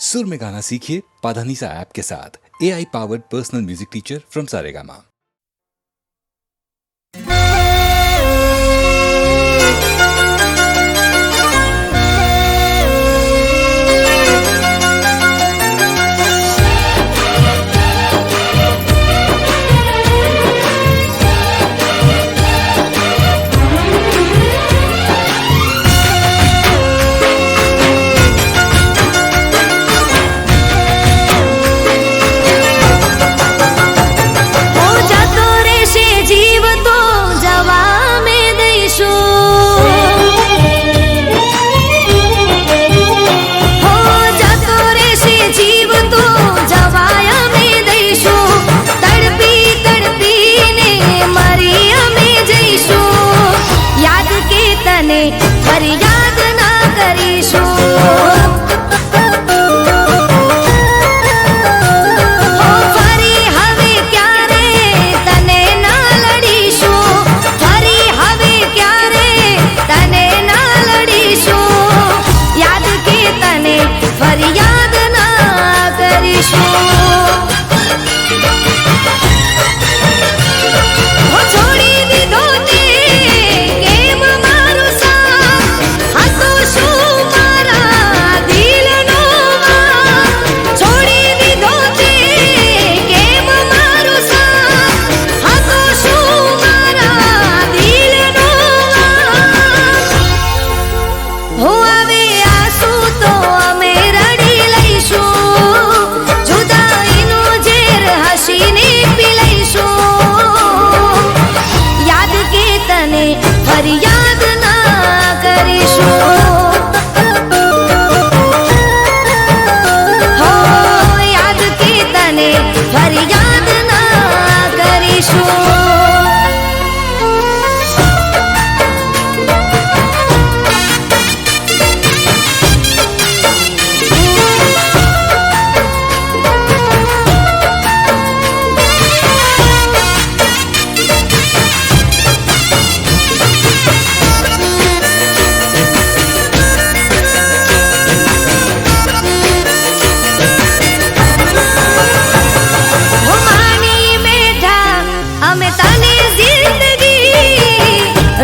सुर में गाना सीखिए पाधानीसा ऐप के साथ। AI powered personal music teacher from Saregama. फरियाद ना करीशो हो फरी हवे क्यारे तने ना लड़ीशो फरी हवे क्यारे तने ना लड़ीशो याद के तने फरियाद ना करीशो फरियाद ना करीशो हो याद के तने फरियाद ना करीशो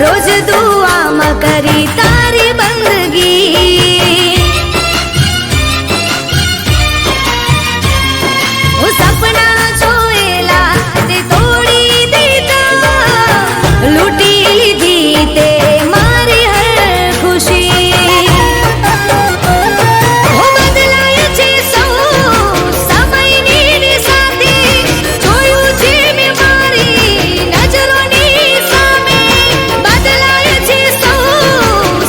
रोज दुआ म करी तारी बंदगी वो सपना जोएला ते तोड़ी देता लूटी लीधी ते मारी हर खुशी वो बदलाय छे सौ समय नी साथे जोयू छे મે મારી નજરોની સામે બદલાય છે સૌ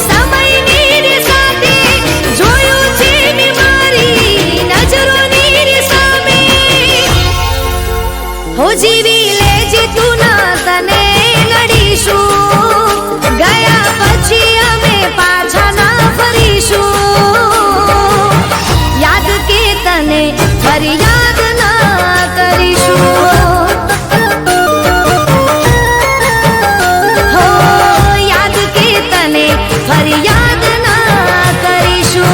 સમયની સાથે જોયું છે મે મારી નજરોની સામે હો જીવી લેજે તું ના તને લડીશું ગયા પછી અમે પાછા ના ફરીશું યાદ કે તને ફરિયાદ ના કરીશું फरियाद ना करीशो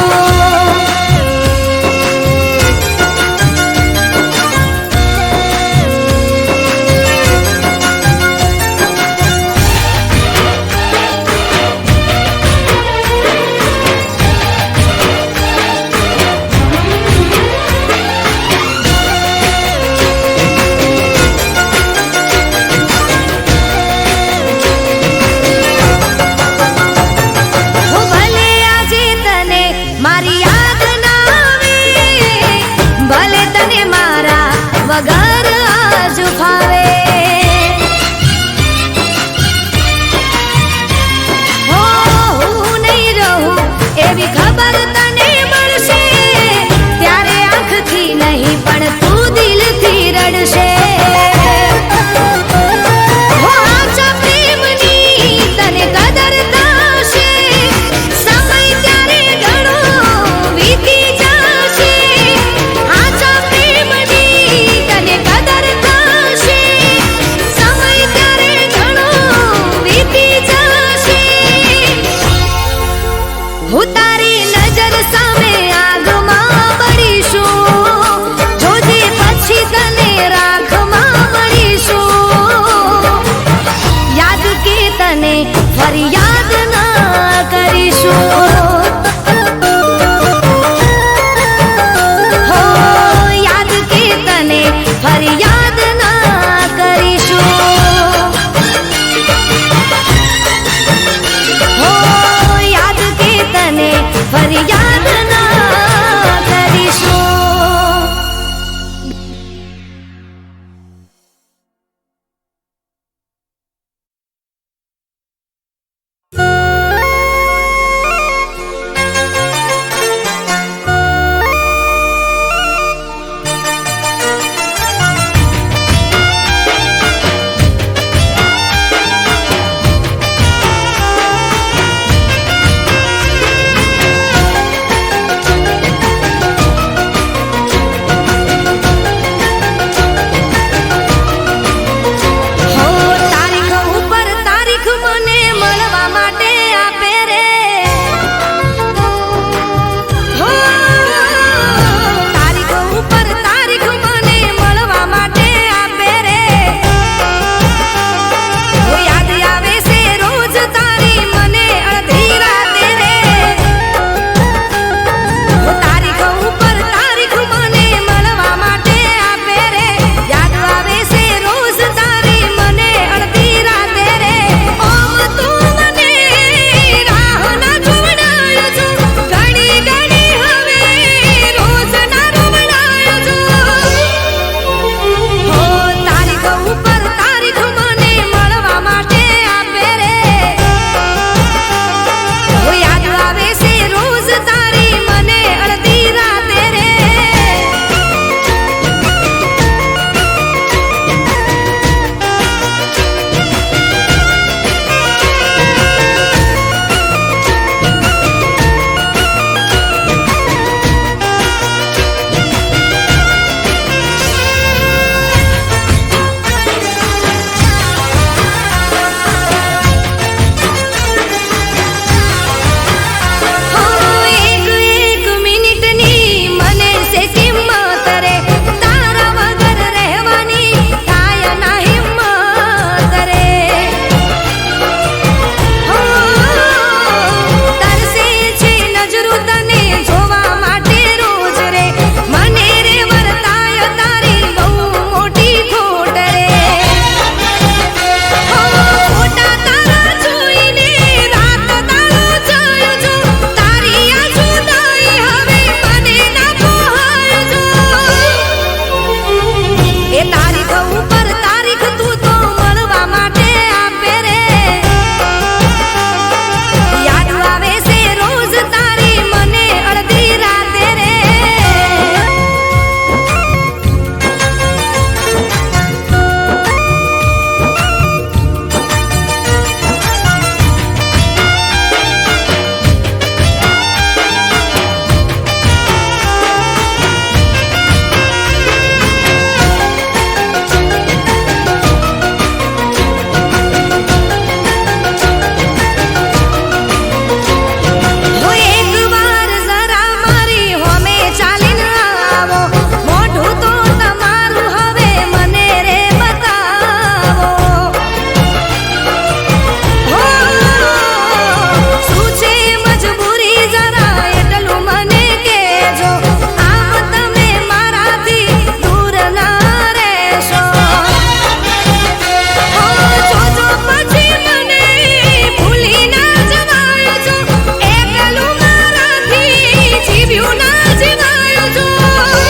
જીવાયો છું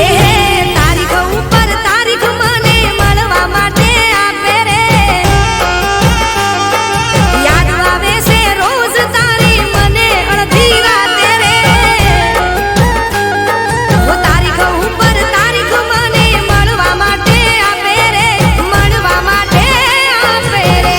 એ તારીખ ઉપર તારીખ મને મળવા માટે આપે રે યાદ આવે છે રોજ તારી મને અડધી રાતે રે ઓ તારીખ ઉપર તારીખ મને મળવા માટે આપે રે મળવા માટે આપે રે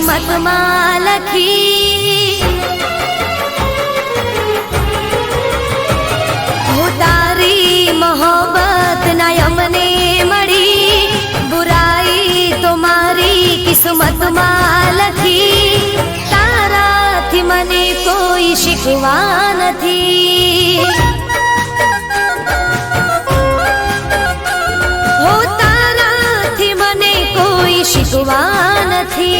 કિસ્મતમાં લખી. હું તારી મોહબ્બત ના અમને મળી, બુરાઈ તો મારી કિસ્મતમાં લખી. તારાથી મને કોઈ શીખવા નથી. હો તારાથી મને કોઈ શીખવા નથી.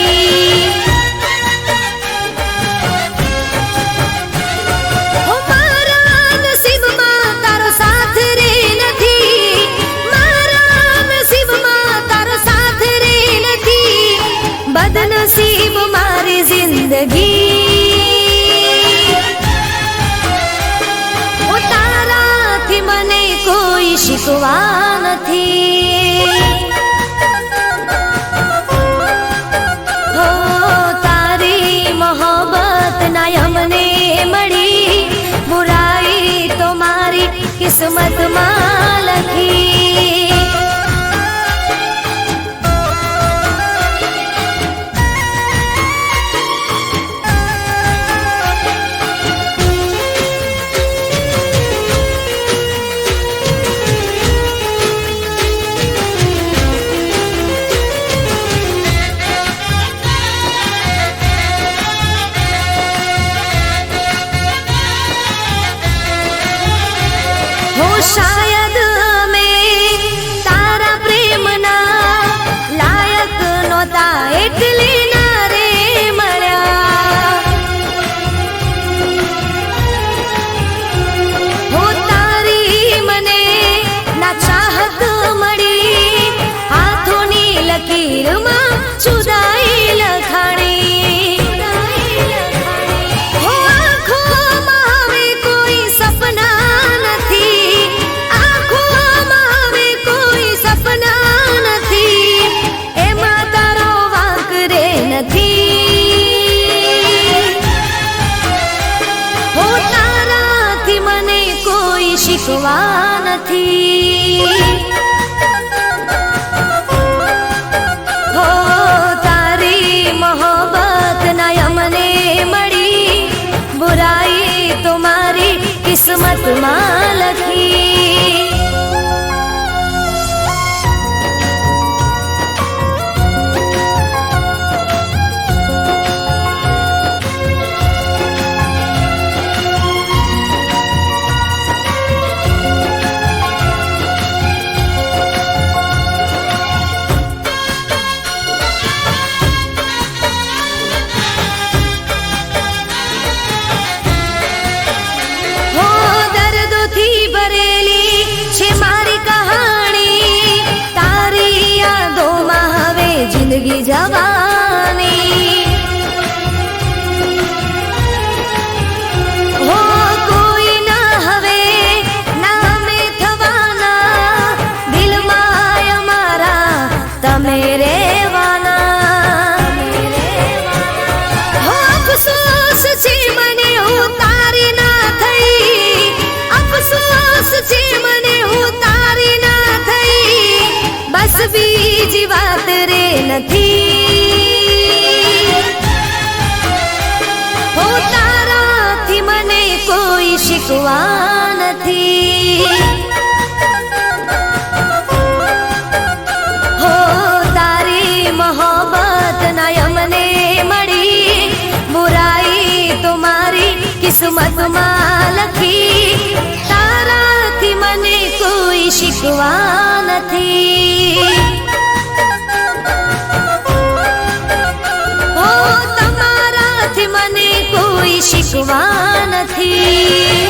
હો મારા નસીબમાં તારો સાથ રે નથી. મારા નસીબમાં તારો સાથ રે નથી. બદનસીબ મારી જિંદગી. હો તારાથી મને કોઈ શીખવા નથી. હો તારી મોહબ્બત ના અમને મળી, બુરાઈ તો મારી કિસ્મતમાં લખી. શાયદ મેં તારા પ્રેમના લાયક નહોતા એટલે ના રે મળ્યા. હો તારી મને ના ચાહત મળી, હાથોની લકીરમાં જુદાઈ લખાણી. હો આંખોમાં હવે કોઈ સપના નથી. આંખોમાં હવે કોઈ સપના નથી. એમાં તારો વાંક રે નથી. હો તારાથી મને કોઈ શીખવા નથી. હો તારી મોહબ્બત ના અમને મળી, બુરાઈ તો મારી કિસ્મતમાં લખી. હો દર્દોથી ભરેલી છે મારી કહાણી. તારી યાદોમાં હવે જિંદગી જવાની. હો કોઈ ના હવે નામે થવાના, દિલમાં અમારા તમે રહેવાના. હો અફસોસ છે મને હું તારી ના થઈ. અફસોસ છે મને હું તારી ના થઈ. બસ બીજી વાત રે નથી. હો તારાથી મને કોઈ શીખવા નથી. હો તારી મોહબ્બત ના અમને મળી, બુરાઈ તો મારી કિસ્મતમાં લખી. તારાથી મને કોઈ શીખવા નથી. હો તમારાથી મને કોઈ શીખવા નથી.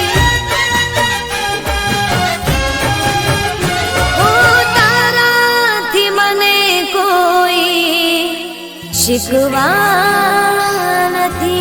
હો તારાથી મને કોઈ શીખવા નથી.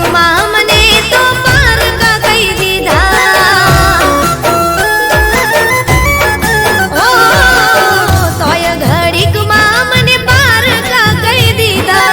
ઘડીકમાં મને તો પારકા કહી દીધા ઓ તોય ઘડીકમાં મને પારકા કહી દીધા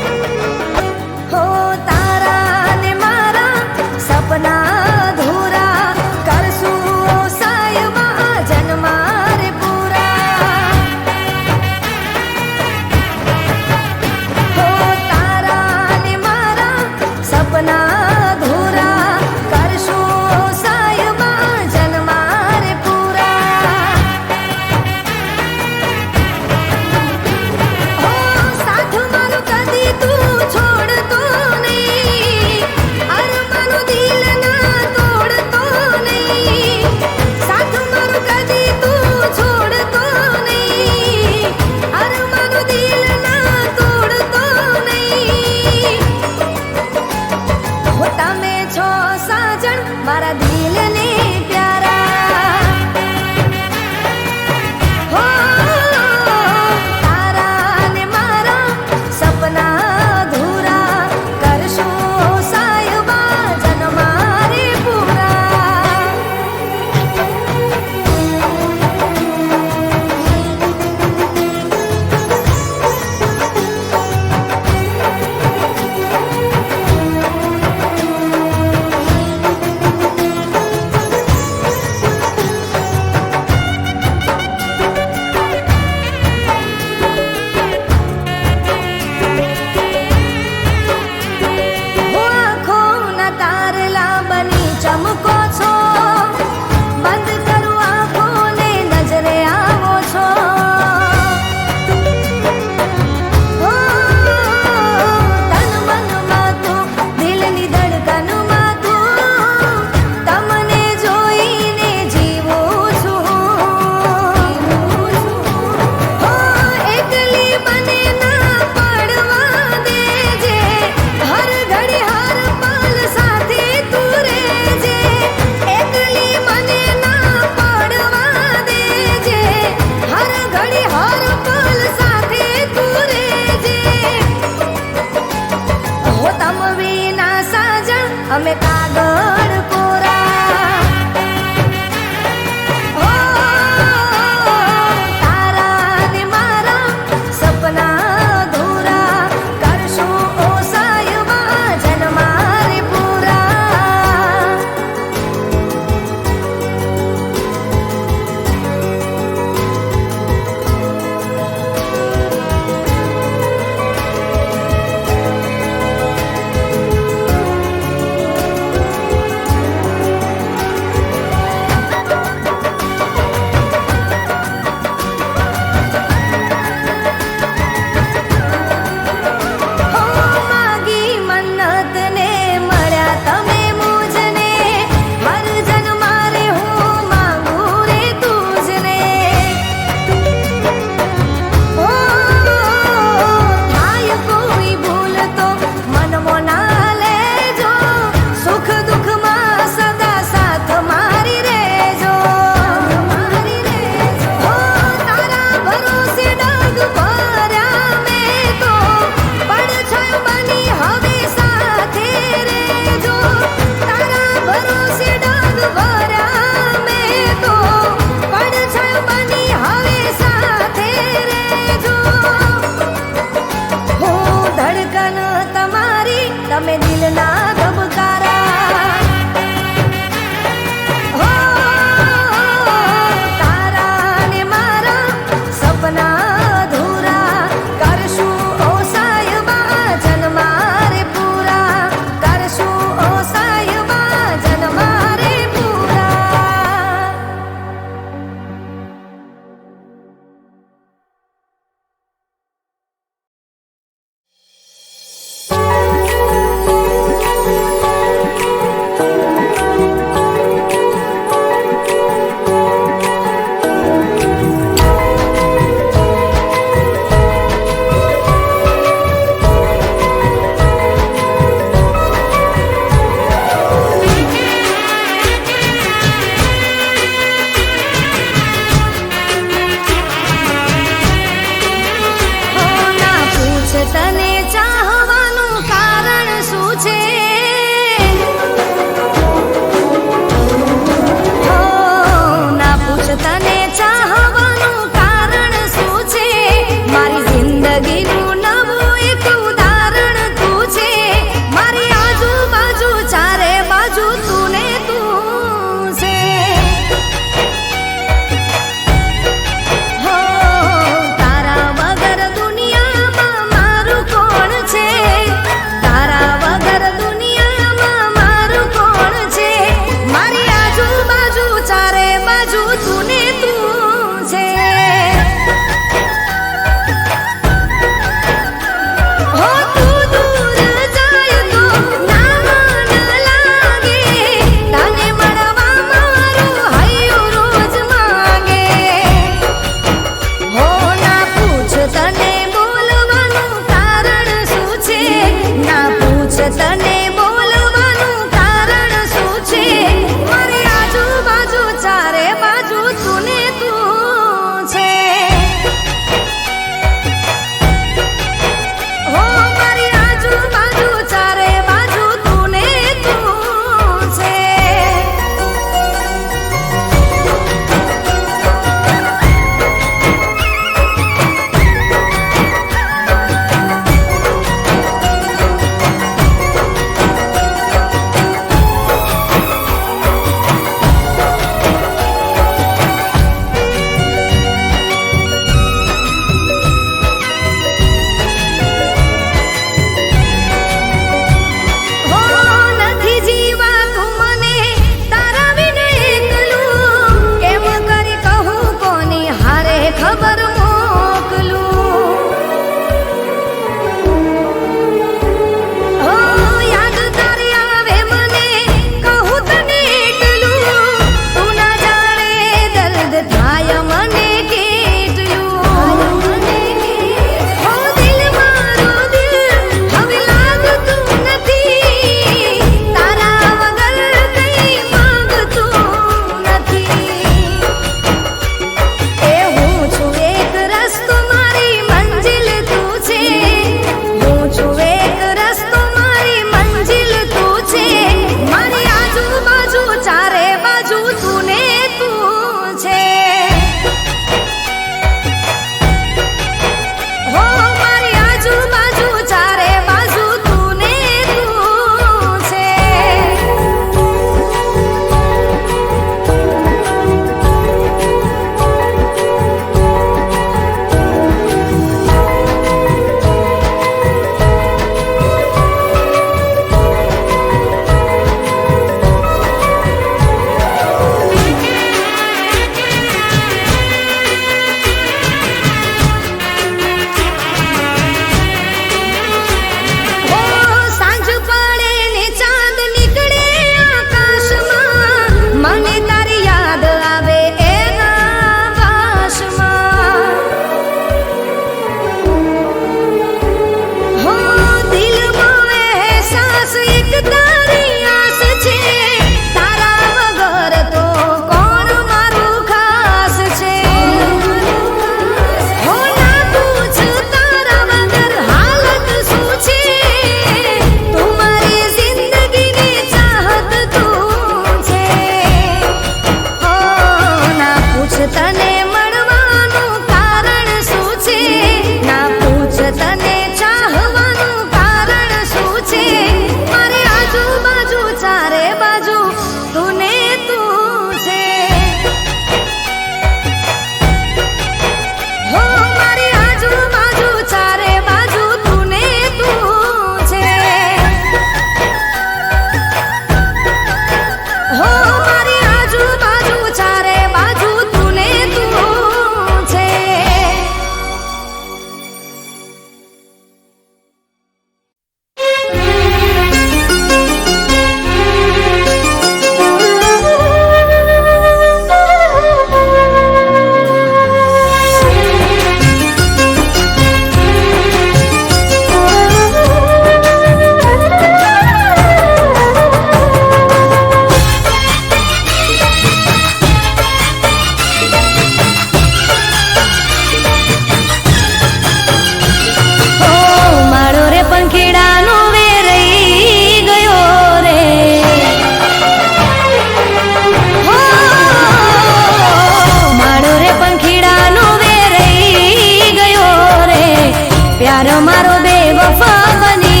प्यारो मारो बेवफा बनी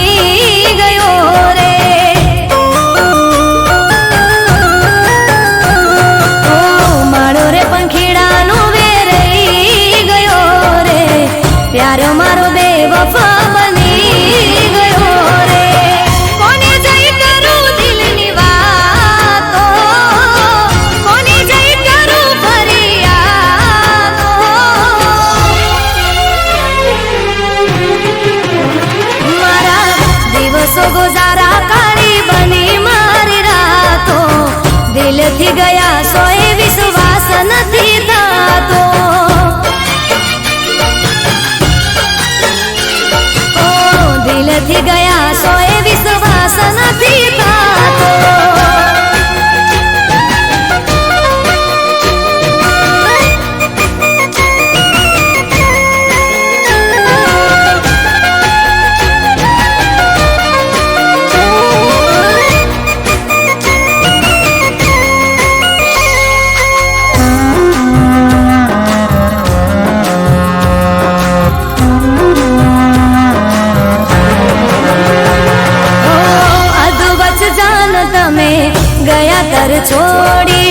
गयो रे। ओ मारो रे पंखीड़ानो वेरई गयो रे, प्यारो मारो बेवफा बनी गयो रे। कोने जई करूं दिलनी वातो, कोने जई करूं फरियादो। मारा दिवसो गुजारा काળી बनी मारी रातो, दिलथी गया सोए विश्वास નથી થાતો। दिलथी गया सोए विश्वास નથી થાતો। गया कर छोड़ी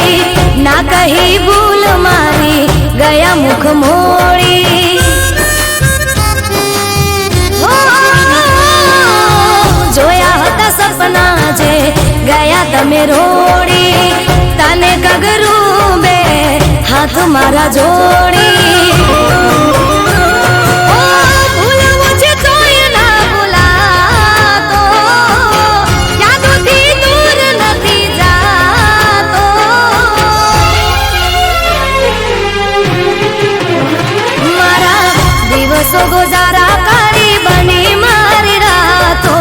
ना कही भूल मारी, गया मुख मोड़ी। जोया हता सपना जे गया तमे रोड़ी, तने कगरू बे हाथ मारा जोड़ी। दिवसो गुजारा काળી बनी मारी रातो,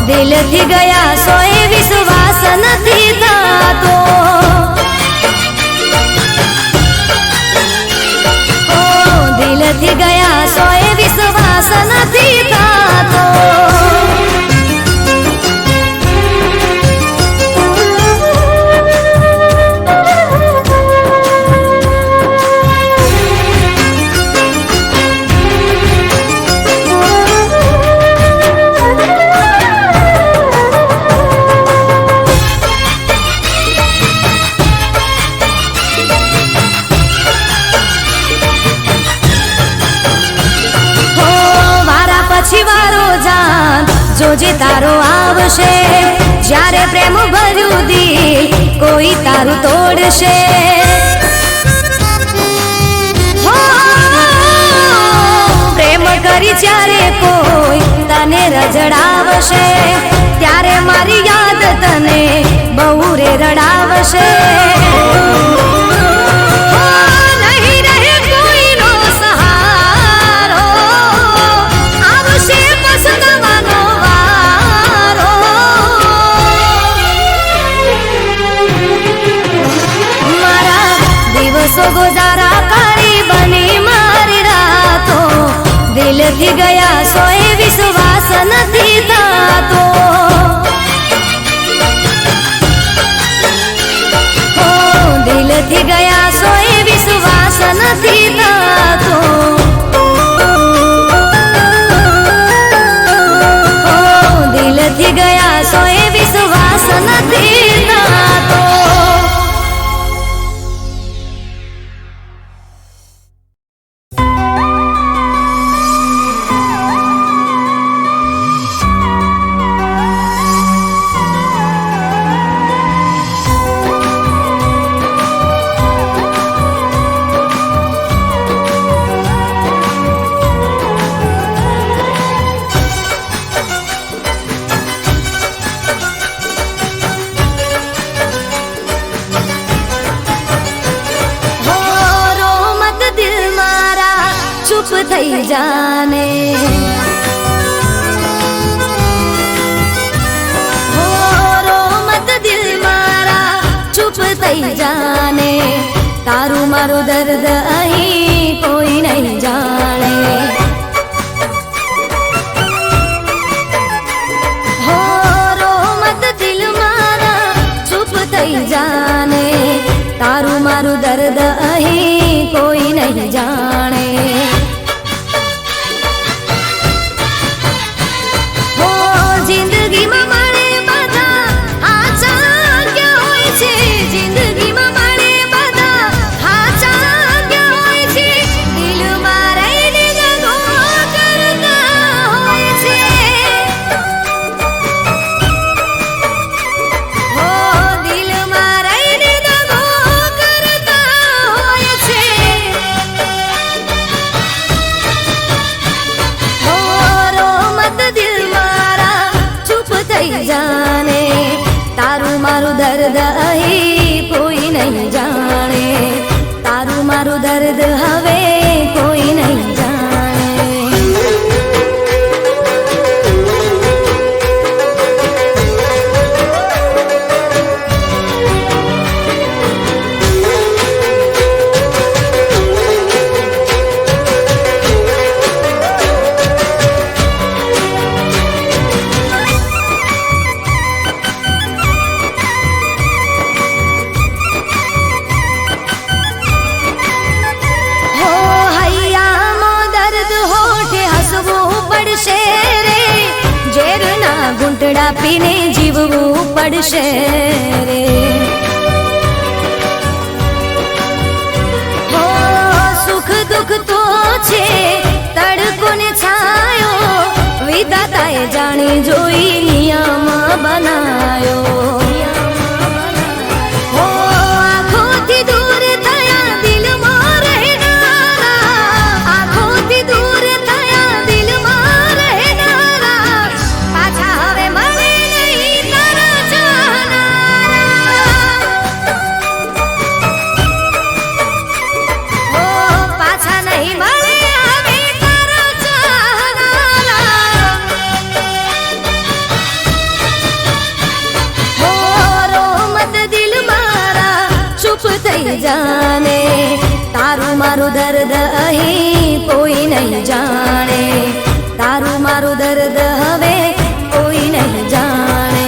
दिलथी गया सोए विश्वास નથી થાતો। ओ दिलथी गया सोए विश्वास નથી થાતો। જોજે તારો આવશે, જ્યારે પ્રેમ ભર્યું દિલ કોઈ તારું તોડશે। પ્રેમ કરી જ્યારે કોઈ તને રજડાવશે, ત્યારે મારી યાદ તને બહુ રે રડાવશે। गुजारा काળી बनी मारी रातो, दिलथी गया सोए विश्वास નથી થાતો। ओ दिलथी गया सोए विश्वास નથી થાતો। ओ दिलथी गया सोए विश्वास નથી થાતો। चुप थई जाने, हो रो मत दिल मारा चुप थई जाने। तारू मारू दर्द अहीं कोई नहीं जाने। हो रो मत दिल मारा चुप थई जाने, तारू मारू दर्द अहीं कोई नहीं जाने। થઈ જાને તારું મારું દર્દ અહીં કોઈ નહીં જાણે તારું મારું દર્દ હવે કોઈ નહીં જાણે ઘૂંટડા પીને જીવવું પડશે રે હો સુખ દુઃખ તો છે તડકો ને છાયો વિધાતાએ જાણી જોઈ નિયમ બનાયો હો આંખોથી દૂર થયા દિલમાં રહેનારા આંખોથી દૂર થયા દિલમાં રહેનારા પાછા હવે મળે નહીં તારા ચાહનારા હો પાછા નહીં મળે હવે તારા ચાહનારા હો રોમત દિલ મારા ચૂપ થઈ જાને તારું મારું દર્દ અહીં કોઈ નહીં જાણે તારું મારું દર્દ હવે કોઈ નહીં જાણે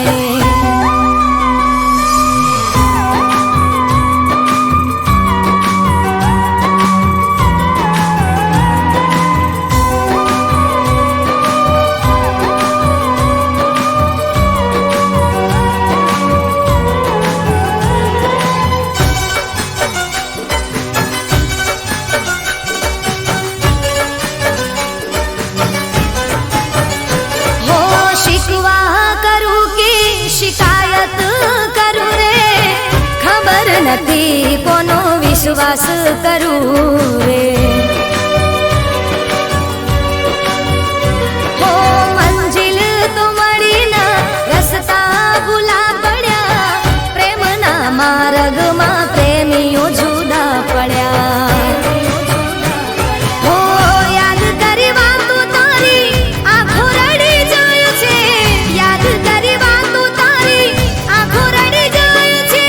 નથી કોનો વિશ્વાસ કરું રે હો મંજિલ તો મળી ના રસ્તા ભૂલા પડ્યા પ્રેમના માર્ગમાં પ્રેમીઓ જુદા પડ્યા હો યાદ કરી વાતો તારી આંખો રડી જાય છે યાદ કરી વાતો તારી આંખો રડી જાય છે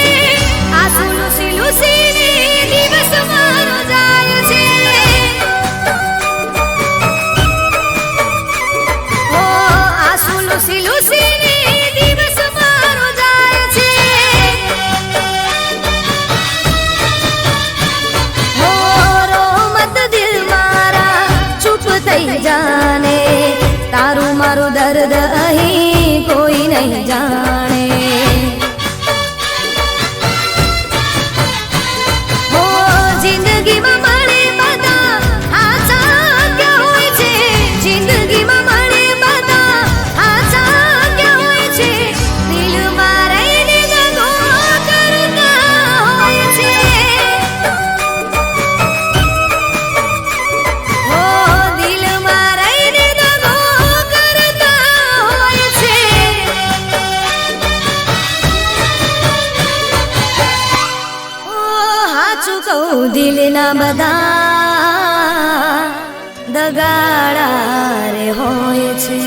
આંસુ લૂસી લૂસીને દિવસ મારો જાય છે હો આંસુ લૂસી લૂસીને દિવસ મારો જાય છે હો રોમત દિલ મારા ચૂપ થઈ જાને તારું મારું દર્દ અહીં કોઈ નહીં જાણે હો જિંદગીમાં મળે બધા આશા ક્યાં હોય છે જિંદગીમાં મળે બધા આશા ક્યાં હોય છે દિલમાં રહીને દગો કરતા હોય છે હો દિલમાં રહીને દગો કરતા હોય છે ઓ હાચું કહું દિલના બધા દગાડા રે હોય છે